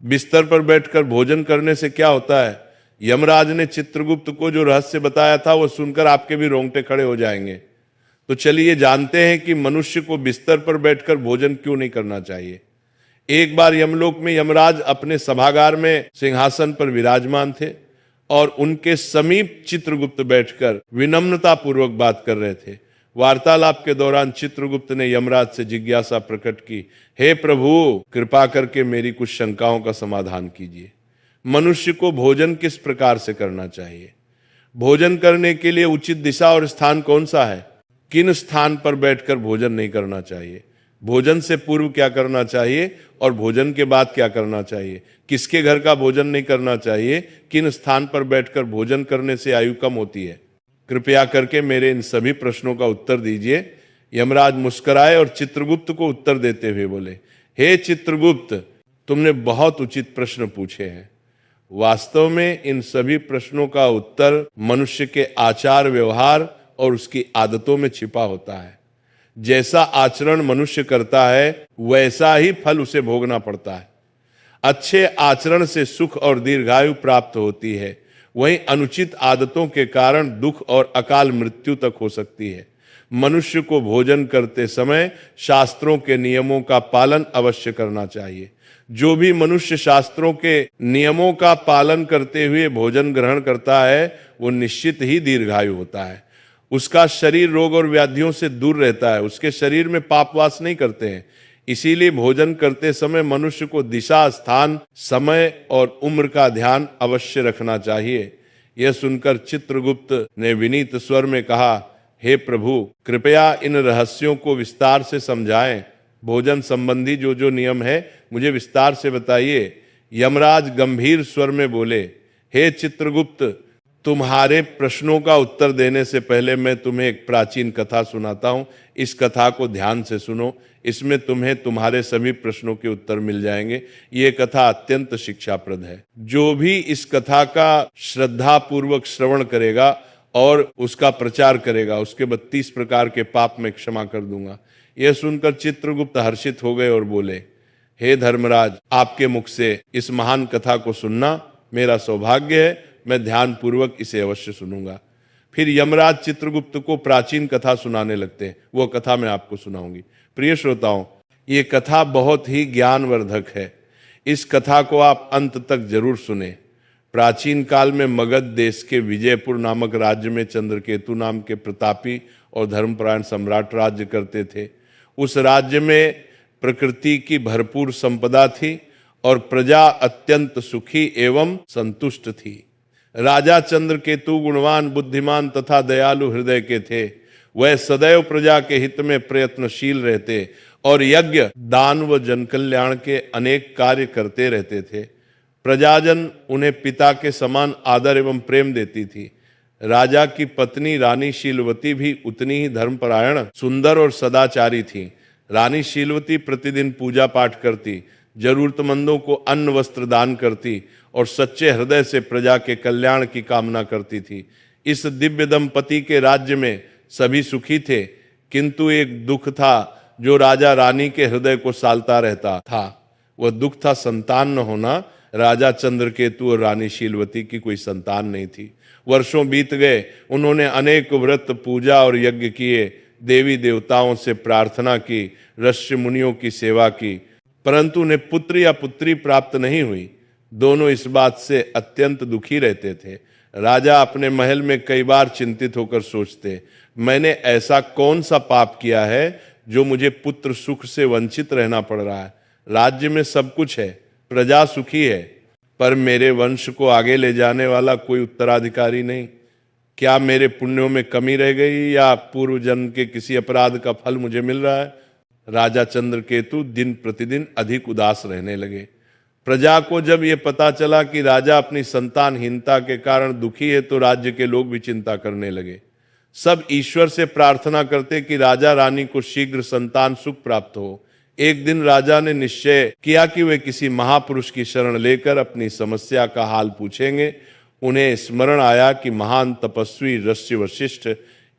बिस्तर पर बैठकर भोजन करने से क्या होता है? यमराज ने चित्रगुप्त को जो रहस्य बताया था वो सुनकर आपके भी रोंगटे खड़े हो जाएंगे। तो चलिए जानते हैं कि मनुष्य को बिस्तर पर बैठकर भोजन क्यों नहीं करना चाहिए। एक बार यमलोक में यमराज अपने सभागार में सिंहासन पर विराजमान थे और उनके समीप चित्रगुप्त बैठकर विनम्रता पूर्वक बात कर रहे थे। वार्तालाप के दौरान चित्रगुप्त ने यमराज से जिज्ञासा प्रकट की, हे प्रभु, कृपा करके मेरी कुछ शंकाओं का समाधान कीजिए। मनुष्य को भोजन किस प्रकार से करना चाहिए? भोजन करने के लिए उचित दिशा और स्थान कौन सा है? किन स्थान पर बैठकर भोजन नहीं करना चाहिए? भोजन से पूर्व क्या करना चाहिए और भोजन के बाद क्या करना चाहिए? किसके घर का भोजन नहीं करना चाहिए? किन स्थान पर बैठकर भोजन करने से आयु कम होती है? कृपया करके मेरे इन सभी प्रश्नों का उत्तर दीजिए। यमराज मुस्कुराए और चित्रगुप्त को उत्तर देते हुए बोले, हे चित्रगुप्त, तुमने बहुत उचित प्रश्न पूछे हैं। वास्तव में इन सभी प्रश्नों का उत्तर मनुष्य के आचार व्यवहार और उसकी आदतों में छिपा होता है। जैसा आचरण मनुष्य करता है वैसा ही फल उसे भोगना पड़ता है। अच्छे आचरण से सुख और दीर्घायु प्राप्त होती है, वहीं अनुचित आदतों के कारण दुख और अकाल मृत्यु तक हो सकती है। मनुष्य को भोजन करते समय शास्त्रों के नियमों का पालन अवश्य करना चाहिए। जो भी मनुष्य शास्त्रों के नियमों का पालन करते हुए भोजन ग्रहण करता है वो निश्चित ही दीर्घायु होता है। उसका शरीर रोग और व्याधियों से दूर रहता है, उसके शरीर में पाप वास नहीं करते हैं। इसीलिए भोजन करते समय मनुष्य को दिशा, स्थान, समय और उम्र का ध्यान अवश्य रखना चाहिए। यह सुनकर चित्रगुप्त ने विनीत स्वर में कहा, हे प्रभु, कृपया इन रहस्यों को विस्तार से समझाएं। भोजन संबंधी जो जो नियम है मुझे विस्तार से बताइए। यमराज गंभीर स्वर में बोले, हे चित्रगुप्त, तुम्हारे प्रश्नों का उत्तर देने से पहले मैं तुम्हें एक प्राचीन कथा सुनाता हूं। इस कथा को ध्यान से सुनो, इसमें तुम्हें तुम्हारे सभी प्रश्नों के उत्तर मिल जाएंगे। ये कथा अत्यंत शिक्षाप्रद है। जो भी इस कथा का श्रद्धा पूर्वक श्रवण करेगा और उसका प्रचार करेगा उसके 32 प्रकार के पाप मैं क्षमा कर दूंगा। यह सुनकर चित्रगुप्त हर्षित हो गए और बोले, हे धर्मराज, आपके मुख से इस महान कथा को सुनना मेरा सौभाग्य है। मैं ध्यान पूर्वक इसे अवश्य सुनूंगा। फिर यमराज चित्रगुप्त को प्राचीन कथा सुनाने लगते हैं। वो कथा मैं आपको सुनाऊंगी। प्रिय श्रोताओं, ये कथा बहुत ही ज्ञानवर्धक है। इस कथा को आप अंत तक जरूर सुने। प्राचीन काल में मगध देश के विजयपुर नामक राज्य में चंद्रकेतु नाम के प्रतापी और धर्मपरायण सम्राट राज्य करते थे। उस राज्य में प्रकृति की भरपूर संपदा थी और प्रजा अत्यंत सुखी एवं संतुष्ट थी। राजा चंद्रकेतु गुणवान, बुद्धिमान तथा दयालु हृदय के थे। वह सदैव प्रजा के हित में प्रयत्नशील रहते और यज्ञ, दान व जनकल्याण के अनेक कार्य करते रहते थे। प्रजाजन उन्हें पिता के समान आदर एवं प्रेम देती थी। राजा की पत्नी रानी शीलवती भी उतनी ही धर्मपरायण, सुंदर और सदाचारी थी। रानी शीलवती प्रतिदिन पूजा पाठ करती, जरूरतमंदों को अन्न वस्त्र दान करती और सच्चे हृदय से प्रजा के कल्याण की कामना करती थी। इस दिव्य दंपति के राज्य में सभी सुखी थे, किंतु एक दुख था जो राजा रानी के हृदय को सालता रहता था। वह दुख था संतान न होना। राजा चंद्रकेतु और रानी शीलवती की कोई संतान नहीं थी। वर्षों बीत गए, उन्होंने अनेक व्रत, पूजा और यज्ञ किए, देवी देवताओं से प्रार्थना की, ऋषि मुनियों की सेवा की, परंतु उन्हें पुत्र या पुत्री प्राप्त नहीं हुई। दोनों इस बात से अत्यंत दुखी रहते थे। राजा अपने महल में कई बार चिंतित होकर सोचते, मैंने ऐसा कौन सा पाप किया है जो मुझे पुत्र सुख से वंचित रहना पड़ रहा है। राज्य में सब कुछ है, प्रजा सुखी है, पर मेरे वंश को आगे ले जाने वाला कोई उत्तराधिकारी नहीं। क्या मेरे पुण्यों में कमी रह गई या पूर्व जन्म के किसी अपराध का फल मुझे मिल रहा है? राजा चंद्रकेतु दिन प्रतिदिन अधिक उदास रहने लगे। प्रजा को जब ये पता चला कि राजा अपनी संतानहीनता के कारण दुखी है तो राज्य के लोग भी चिंता करने लगे। सब ईश्वर से प्रार्थना करते कि राजा रानी को शीघ्र संतान सुख प्राप्त हो। एक दिन राजा ने निश्चय किया कि वे किसी महापुरुष की शरण लेकर अपनी समस्या का हाल पूछेंगे। उन्हें स्मरण आया कि महान तपस्वी ऋषि वशिष्ठ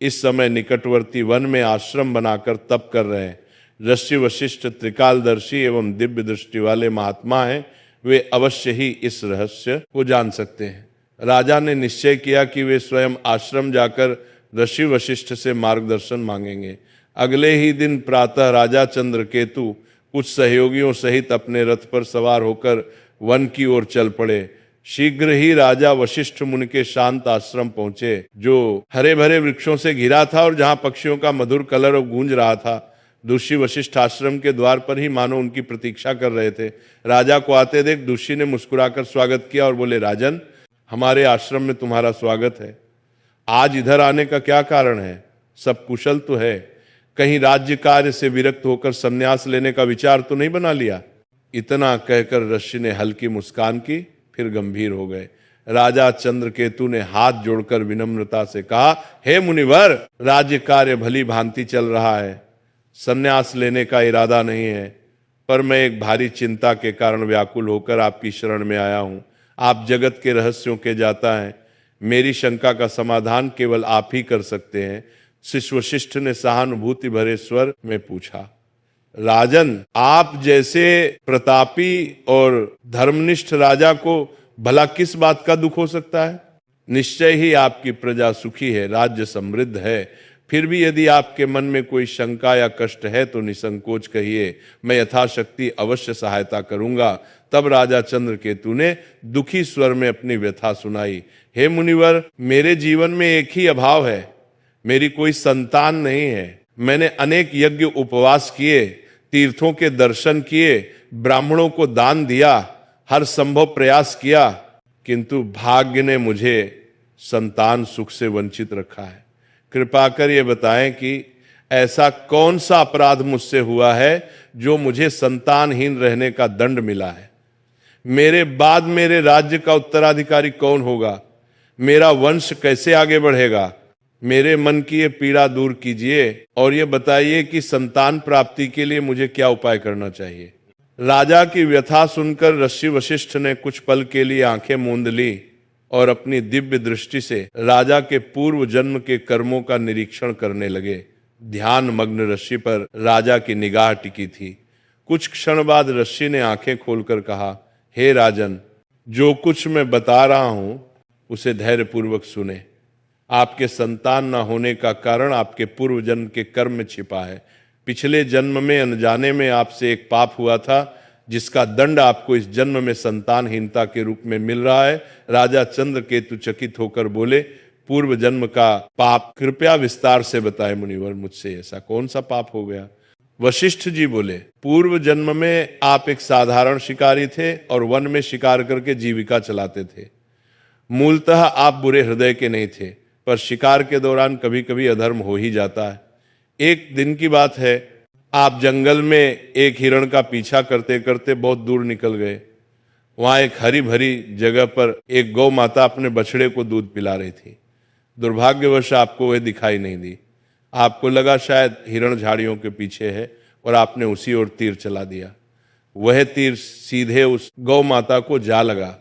इस समय निकटवर्ती वन में आश्रम बनाकर तप कर रहे हैं। ऋषि वशिष्ठ त्रिकालदर्शी एवं दिव्य दृष्टि वाले महात्मा हैं। वे अवश्य ही इस रहस्य को जान सकते हैं। राजा ने निश्चय किया कि वे स्वयं आश्रम जाकर ऋषि वशिष्ठ से मार्गदर्शन मांगेंगे। अगले ही दिन प्रातः राजा चंद्रकेतु कुछ सहयोगियों सहित अपने रथ पर सवार होकर वन की ओर चल पड़े। शीघ्र ही राजा वशिष्ठ मुनि के शांत आश्रम पहुंचे, जो हरे भरे वृक्षों से घिरा था और जहां पक्षियों का मधुर कलरव गूंज रहा था। दूषी वशिष्ठ आश्रम के द्वार पर ही मानो उनकी प्रतीक्षा कर रहे थे। राजा को आते देख दूषी ने मुस्कुराकर स्वागत किया और बोले, राजन, हमारे आश्रम में तुम्हारा स्वागत है। आज इधर आने का क्या कारण है? सब कुशल तो है? कहीं राज्य कार्य से विरक्त होकर संन्यास लेने का विचार तो नहीं बना लिया? इतना कहकर ऋषि ने हल्की मुस्कान की, फिर गंभीर हो गए। राजा चंद्रकेतु ने हाथ जोड़कर विनम्रता से कहा, हे मुनिवर, राज्य कार्य भली भांति चल रहा है, संन्यास लेने का इरादा नहीं है, पर मैं एक भारी चिंता के कारण व्याकुल होकर आपकी शरण में आया हूं। आप जगत के रहस्यों के जाता हैं, मेरी शंका का समाधान केवल आप ही कर सकते हैं। शिष्य वशिष्ठ ने सहानुभूति भरे स्वर में पूछा, राजन, आप जैसे प्रतापी और धर्मनिष्ठ राजा को भला किस बात का दुख हो सकता है? निश्चय ही आपकी प्रजा सुखी है, राज्य समृद्ध है। फिर भी यदि आपके मन में कोई शंका या कष्ट है तो निसंकोच कहिए, मैं यथाशक्ति अवश्य सहायता करूंगा। तब राजा चंद्रकेतु ने दुखी स्वर में अपनी व्यथा सुनाई। हे मुनिवर, मेरे जीवन में एक ही अभाव है, मेरी कोई संतान नहीं है। मैंने अनेक यज्ञ उपवास किए, तीर्थों के दर्शन किए, ब्राह्मणों को दान दिया, हर संभव प्रयास किया, किंतु भाग्य ने मुझे संतान सुख से वंचित रखा है। कृपा कर ये बताएं कि ऐसा कौन सा अपराध मुझसे हुआ है जो मुझे संतानहीन रहने का दंड मिला है? मेरे बाद मेरे राज्य का उत्तराधिकारी कौन होगा? मेरा वंश कैसे आगे बढ़ेगा? मेरे मन की ये पीड़ा दूर कीजिए और ये बताइए कि संतान प्राप्ति के लिए मुझे क्या उपाय करना चाहिए। राजा की व्यथा सुनकर ऋषि वशिष्ठ ने कुछ पल के लिए आंखें मूंद ली और अपनी दिव्य दृष्टि से राजा के पूर्व जन्म के कर्मों का निरीक्षण करने लगे। ध्यान मग्न ऋषि पर राजा की निगाह टिकी थी। कुछ क्षण बाद ऋषि ने आंखें खोलकर कहा, हे राजन, जो कुछ मैं बता रहा हूं उसे धैर्यपूर्वक सुने। आपके संतान न होने का कारण आपके पूर्व जन्म के कर्म में छिपा है। पिछले जन्म में अनजाने में आपसे एक पाप हुआ था, जिसका दंड आपको इस जन्म में संतानहीनता के रूप में मिल रहा है। राजा चंद्रकेतु चकित होकर बोले, पूर्व जन्म का पाप कृपया विस्तार से बताएं मुनिवर, मुझसे ऐसा कौन सा पाप हो गया? वशिष्ठ जी बोले, पूर्व जन्म में आप एक साधारण शिकारी थे और वन में शिकार करके जीविका चलाते थे। मूलतः आप बुरे हृदय के नहीं थे, पर शिकार के दौरान कभी कभी अधर्म हो ही जाता है। एक दिन की बात है, आप जंगल में एक हिरण का पीछा करते करते बहुत दूर निकल गए। वहां एक हरी भरी जगह पर एक गौ माता अपने बछड़े को दूध पिला रही थी। दुर्भाग्यवश आपको वह दिखाई नहीं दी। आपको लगा शायद हिरण झाड़ियों के पीछे है और आपने उसी ओर तीर चला दिया। वह तीर सीधे उस गौ माता को जा लगा।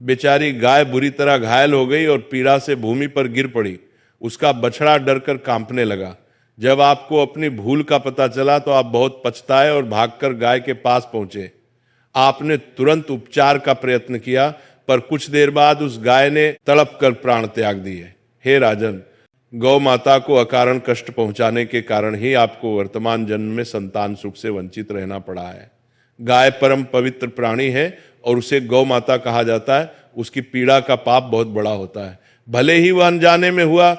बेचारी गाय बुरी तरह घायल हो गई और पीड़ा से भूमि पर गिर पड़ी। उसका बछड़ा डरकर कांपने लगा। जब आपको अपनी भूल का पता चला तो आप बहुत पछताए और भागकर गाय के पास पहुंचे। आपने तुरंत उपचार का प्रयत्न किया, पर कुछ देर बाद उस गाय ने तड़प कर प्राण त्याग दिए। हे राजन, गौ माता को अकारण कष्ट पहुंचाने के कारण ही आपको वर्तमान जन्म में संतान सुख से वंचित रहना पड़ा है। गाय परम पवित्र प्राणी है और उसे गौ माता कहा जाता है। उसकी पीड़ा का पाप बहुत बड़ा होता है। भले ही वह अनजाने में हुआ,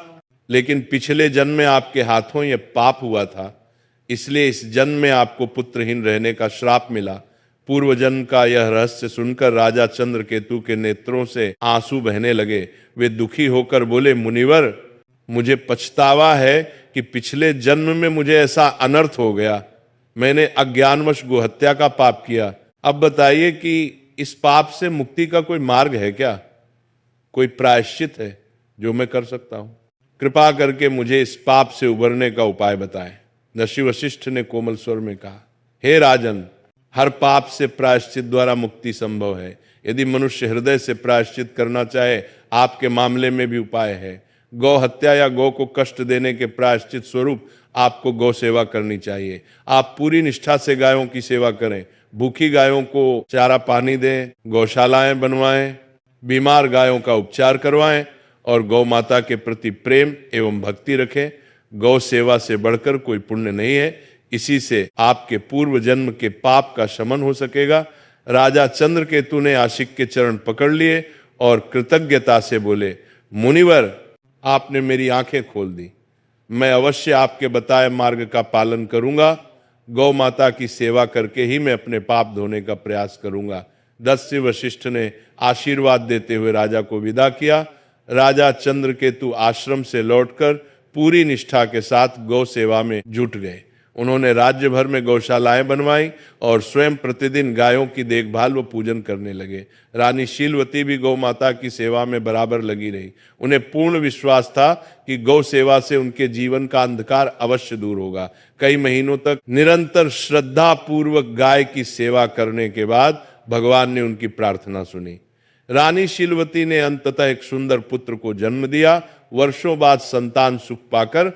लेकिन पिछले जन्म में आपके हाथों यह पाप हुआ था, इसलिए इस जन्म में आपको पुत्रहीन रहने का श्राप मिला। पूर्व जन्म का यह रहस्य सुनकर राजा चंद्रकेतु के नेत्रों से आंसू बहने लगे। वे दुखी होकर बोले, मुनिवर, मुझे पछतावा है कि पिछले जन्म में मुझे ऐसा अनर्थ हो गया। मैंने अज्ञानवश गोहत्या का पाप किया। अब बताइए कि इस पाप से मुक्ति का कोई मार्ग है क्या? कोई प्रायश्चित है जो मैं कर सकता हूं? कृपा करके मुझे इस पाप से उबरने का उपाय बताएं। ऋषि वशिष्ठ ने कोमल स्वर में कहा, हे राजन, हर पाप से प्रायश्चित द्वारा मुक्ति संभव है। यदि मनुष्य हृदय से प्रायश्चित करना चाहे, आपके मामले में भी उपाय है। गौ हत्या या गौ को कष्ट देने के प्रायश्चित स्वरूप आपको गौ सेवा करनी चाहिए। आप पूरी निष्ठा से गायों की सेवा करें, भूखी गायों को चारा पानी दें, गौशालाएं बनवाएं, बीमार गायों का उपचार करवाएं और गौ माता के प्रति प्रेम एवं भक्ति रखें। गौ सेवा से बढ़कर कोई पुण्य नहीं है। इसी से आपके पूर्व जन्म के पाप का शमन हो सकेगा। राजा चंद्रकेतु ने आशिक के चरण पकड़ लिए और कृतज्ञता से बोले, मुनिवर, आपने मेरी आंखें खोल दी। मैं अवश्य आपके बताए मार्ग का पालन करूंगा। गौ माता की सेवा करके ही मैं अपने पाप धोने का प्रयास करूंगा। दस्य वशिष्ठ ने आशीर्वाद देते हुए राजा को विदा किया। राजा चंद्रकेतु आश्रम से लौटकर पूरी निष्ठा के साथ गौ सेवा में जुट गए। उन्होंने राज्य भर में गौशालाएं बनवाई और स्वयं प्रतिदिन गायों की देखभाल व पूजन करने लगे। रानी शीलवती भी गौ माता की सेवा में बराबर लगी रही। उन्हें पूर्ण विश्वास था कि गौ सेवा से उनके जीवन का अंधकार अवश्य दूर होगा। कई महीनों तक निरंतर श्रद्धा पूर्वक गाय की सेवा करने के बाद भगवान ने उनकी प्रार्थना सुनी। रानी शीलवती ने अंततः एक सुंदर पुत्र को जन्म दिया। वर्षों बाद संतान सुख पाकर